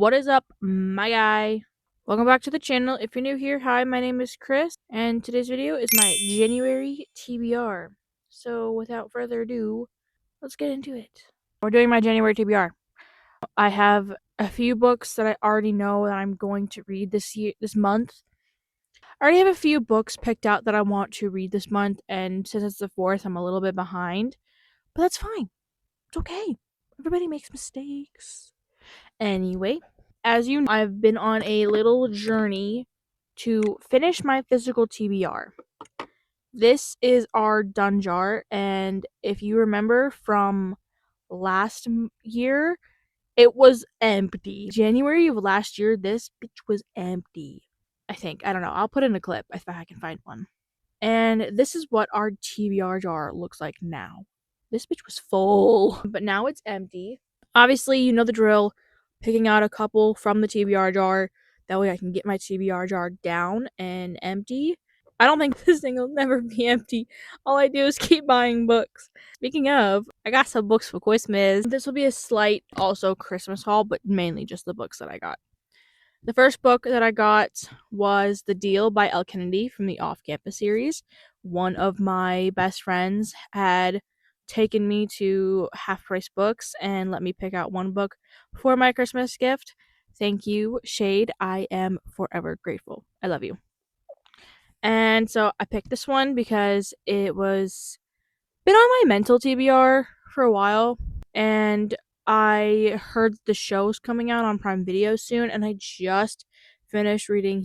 What is up, my guy? Welcome back to the channel. If you're new here, hi, my name is Chris, and today's video is my January TBR. So without further ado, let's get into it. We're doing my January TBR. I have a few books that I already know that I'm going to read this month. I already have a few books picked out that I want to read this month, and since it's the 4th, I'm a little bit behind. But that's fine. It's okay. Everybody makes mistakes. Anyway, as you know, I've been on a little journey to finish my physical TBR. This is our Dunjar, and if you remember from last year, it was empty. January of last year, this bitch was empty. I think. I don't know. I'll put in a clip if I can find one. And this is what our TBR jar looks like now. This bitch was full, but now it's empty. Obviously, you know the drill. Picking out a couple from the TBR jar. That way I can get my TBR jar down and empty. I don't think this thing will never be empty. All I do is keep buying books. Speaking of, I got some books for Christmas. This will be a slight also Christmas haul, but mainly just the books that I got. The first book that I got was The Deal by Elle Kennedy from the Off Campus series. One of my best friends had taken me to Half Price Books and let me pick out one book for my Christmas gift. Thank you, Shade. I am forever grateful. I love you. And so I picked this one because it was been on my mental TBR for a while, and I heard the show's coming out on Prime Video soon, and I just finished reading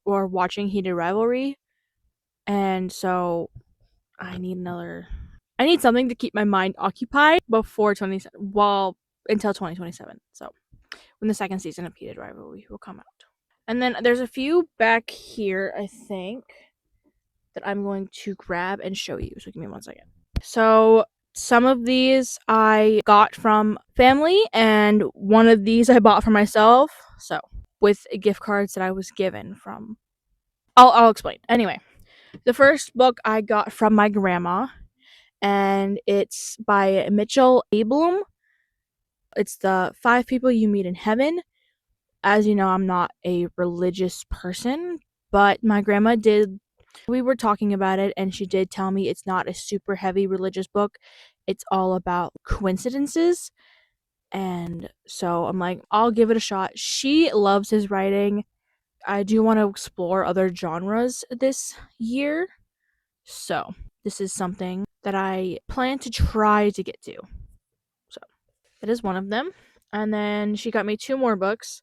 watching Heated Rivalry, and so I need something to keep my mind occupied until 2027. So when the second season of Heated Rivalry will come out. And then there's a few back here, I think, that I'm going to grab and show you. So give me 1 second. So some of these I got from family, and one of these I bought for myself. So with gift cards that I was given from. I'll explain. Anyway, the first book I got from my grandma, and it's by Mitchell Abelum. It's the 5 People You Meet in Heaven. As you know, I'm not a religious person, but my grandma did. We were talking about it, and she did tell me it's not a super heavy religious book. It's all about coincidences. And so I'm like, I'll give it a shot. She loves his writing. I do want to explore other genres this year. So this is something that I plan to try to get to. So that is one of them. And then she got me 2 more books.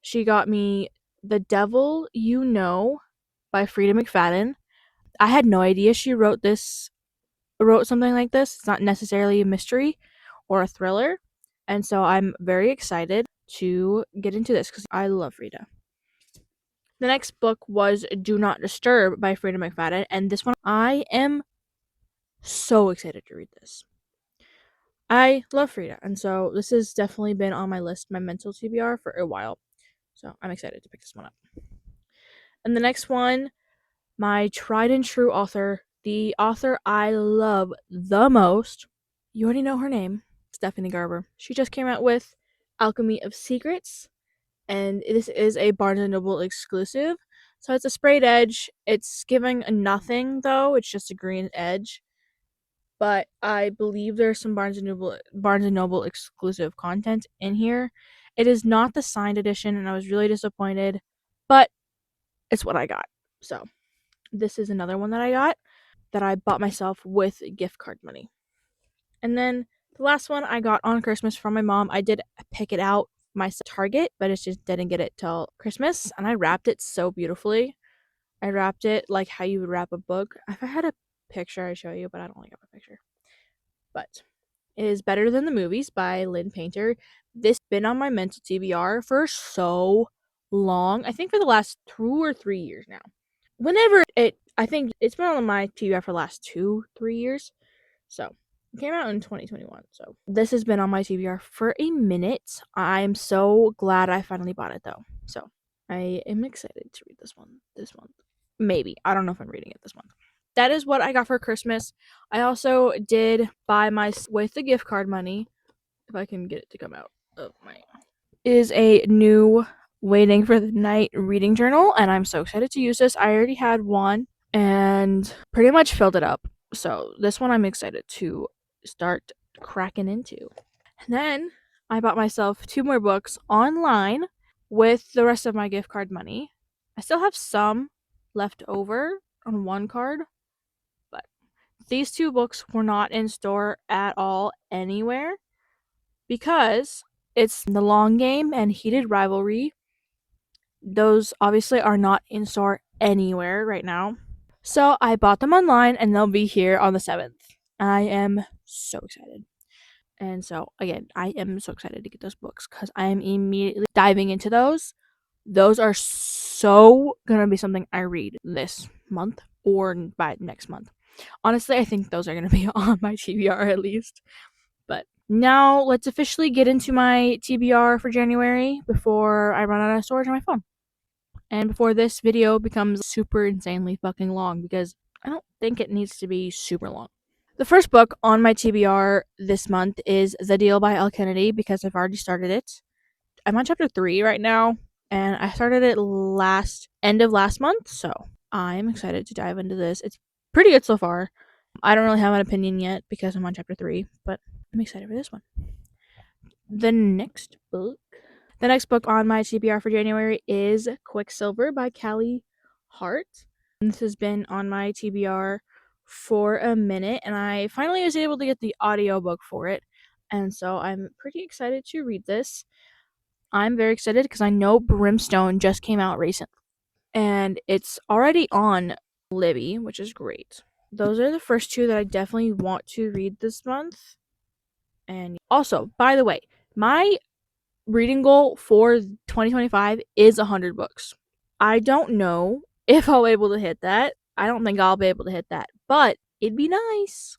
She got me The Devil You Know by Frida McFadden. I had no idea she wrote something like this. It's not necessarily a mystery or a thriller. And so I'm very excited to get into this because I love Frida. The next book was Do Not Disturb by Frida McFadden. And this one, I am so excited to read this. I love Frida. And so this has definitely been on my list, my mental TBR, for a while. So I'm excited to pick this one up. And the next one, my tried and true author, the author I love the most. You already know her name, Stephanie Garber. She just came out with Alchemy of Secrets, and this is a Barnes & Noble exclusive. So it's a sprayed edge. It's giving a nothing, though. It's just a green edge. But I believe there's some Barnes & Noble exclusive content in here. It is not the signed edition, and I was really disappointed, but it's what I got. So this is another one that I got that I bought myself with gift card money. And then the last one I got on Christmas from my mom. I did pick it out myself at Target, but it just didn't get it till Christmas, and I wrapped it so beautifully. I wrapped it like how you would wrap a book. If I had a picture I'd show you, but I don't really have a picture. But it is Better Than the Movies by Lynn Painter. This has been on my mental TBR for so long. I think for the last 2 or 3 years now. I think it's been on my TBR for the last 2-3 years. So it came out in 2021. So this has been on my TBR for a minute. I'm so glad I finally bought it though. So I am excited to read this one this month. Maybe. I don't know if I'm reading it this month. That is what I got for Christmas. I also did buy with the gift card money, if I can get it to come out of my is a new Waiting for the Night reading journal, and I'm so excited to use this. I already had one and pretty much filled it up. So this one I'm excited to start cracking into. And then I bought myself 2 more books online with the rest of my gift card money. I still have some left over on one card, but these 2 books were not in store at all anywhere because it's The Long Game and Heated Rivalry. Those obviously are not in store anywhere right now. So I bought them online and they'll be here on the 7th. I am so excited. And so, again, I am so excited to get those books because I am immediately diving into those. Those are so going to be something I read this month or by next month. Honestly, I think those are going to be on my TBR at least. But now let's officially get into my TBR for January before I run out of storage on my phone. And before this video becomes super insanely fucking long because I don't think it needs to be super long. The first book on my TBR this month is The Deal by Elle Kennedy because I've already started it. I'm on chapter 3 right now, and I started it end of last month, so I'm excited to dive into this. It's pretty good so far. I don't really have an opinion yet because I'm on chapter 3, but I'm excited for this one. The next book on my TBR for January is Quicksilver by Callie Hart. This has been on my TBR for a minute, and I finally was able to get the audiobook for it, and so I'm pretty excited to read this. I'm very excited because I know Brimstone just came out recently, and it's already on Libby, which is great. Those are the first 2 that I definitely want to read this month. And also, by the way, my reading goal for 2025 is 100 books. I don't know if I'll be able to hit that. I don't think I'll be able to hit that, but it'd be nice.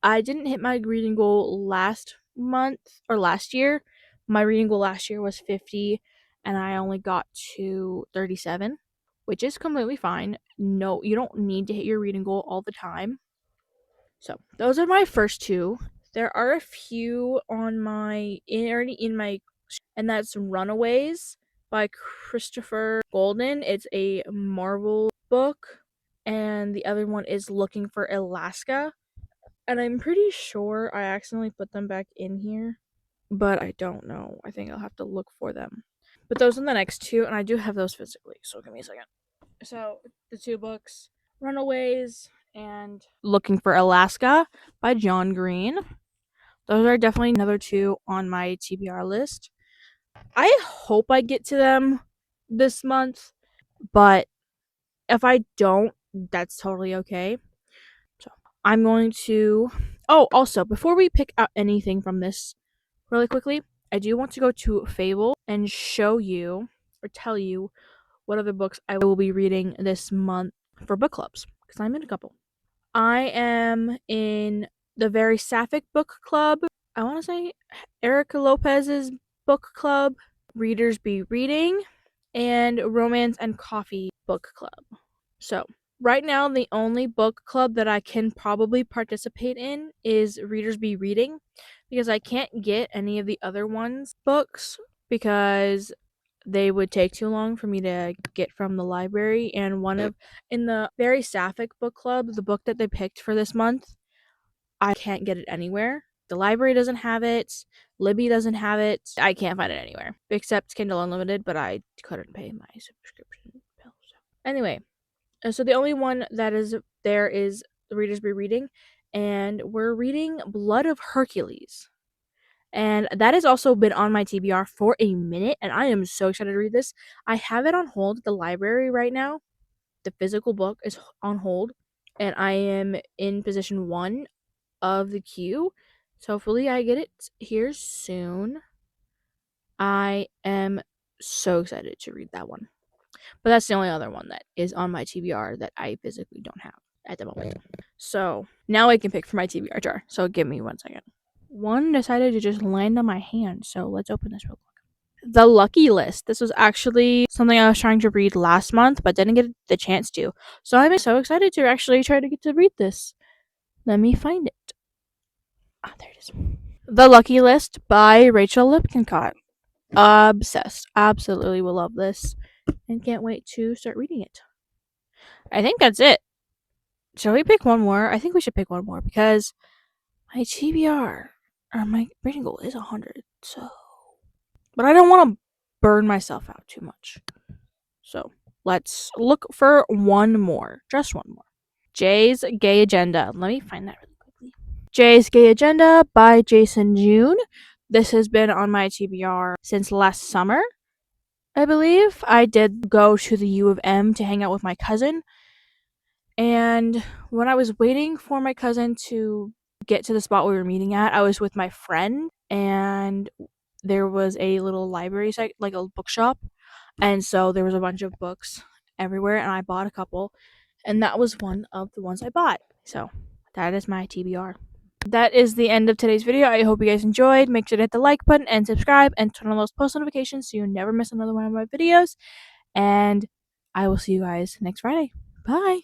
I didn't hit my reading goal last month or last year. My reading goal last year was 50 and I only got to 37, which is completely fine. No, you don't need to hit your reading goal all the time. So, those are my first 2. There are a few on my already in my, and that's Runaways by Christopher Golden. It's a Marvel book, and the other one is Looking for Alaska. And I'm pretty sure I accidentally put them back in here, but I don't know. I think I'll have to look for them. But those are the next 2, and I do have those physically, so give me a second. So, the 2 books, Runaways and Looking for Alaska by John Green. Those are definitely another 2 on my TBR list. I hope I get to them this month, but if I don't, that's totally okay. So I'm going to. Oh, also, before we pick out anything from this really quickly, I do want to go to Fable and show you or tell you what other books I will be reading this month for book clubs because I'm in a couple. I am in the Very Sapphic book club. I want to say Erica Lopez's book club, Readers Be Reading, and Romance and Coffee book club. So, right now, the only book club that I can probably participate in is Readers Be Reading because I can't get any of the other ones' books because they would take too long for me to get from the library. And in the Very Sapphic book club, the book that they picked for this month, I can't get it anywhere. The library doesn't have it. Libby doesn't have it. I can't find it anywhere except Kindle Unlimited, but I couldn't pay my subscription bill. So. Anyway, so the only one that is there is the Readers Be Reading, and we're reading Blood of Hercules. And that has also been on my TBR for a minute, and I am so excited to read this. I have it on hold at the library right now. The physical book is on hold, and I am in position 1 of the queue. So hopefully I get it here soon. I am so excited to read that one. But that's the only other one that is on my TBR that I physically don't have at the moment. So now I can pick for my TBR jar. So give me 1 second. One decided to just land on my hand, so let's open this real quick. The Lucky List. This was actually something I was trying to read last month, but didn't get the chance to. So I'm so excited to actually try to get to read this. Let me find it. Ah, there it is. The Lucky List by Rachel Lippincott. Obsessed. Absolutely will love this. And can't wait to start reading it. I think that's it. Shall we pick one more? I think we should pick one more because my TBR or my reading goal is 100. So, but I don't want to burn myself out too much. So let's look for one more. Just one more. Jay's Gay Agenda. Let me find that really quickly. Jay's Gay Agenda by Jason June. This has been on my TBR since last summer, I believe. I did go to the U of M to hang out with my cousin. And when I was waiting for my cousin to get to the spot we were meeting at, I was with my friend, and there was a little library site, like a bookshop. And so there was a bunch of books everywhere, and I bought a couple. And that was one of the ones I bought. So that is my TBR. That is the end of today's video. I hope you guys enjoyed. Make sure to hit the like button and subscribe and turn on those post notifications so you never miss another one of my videos. And I will see you guys next Friday. Bye.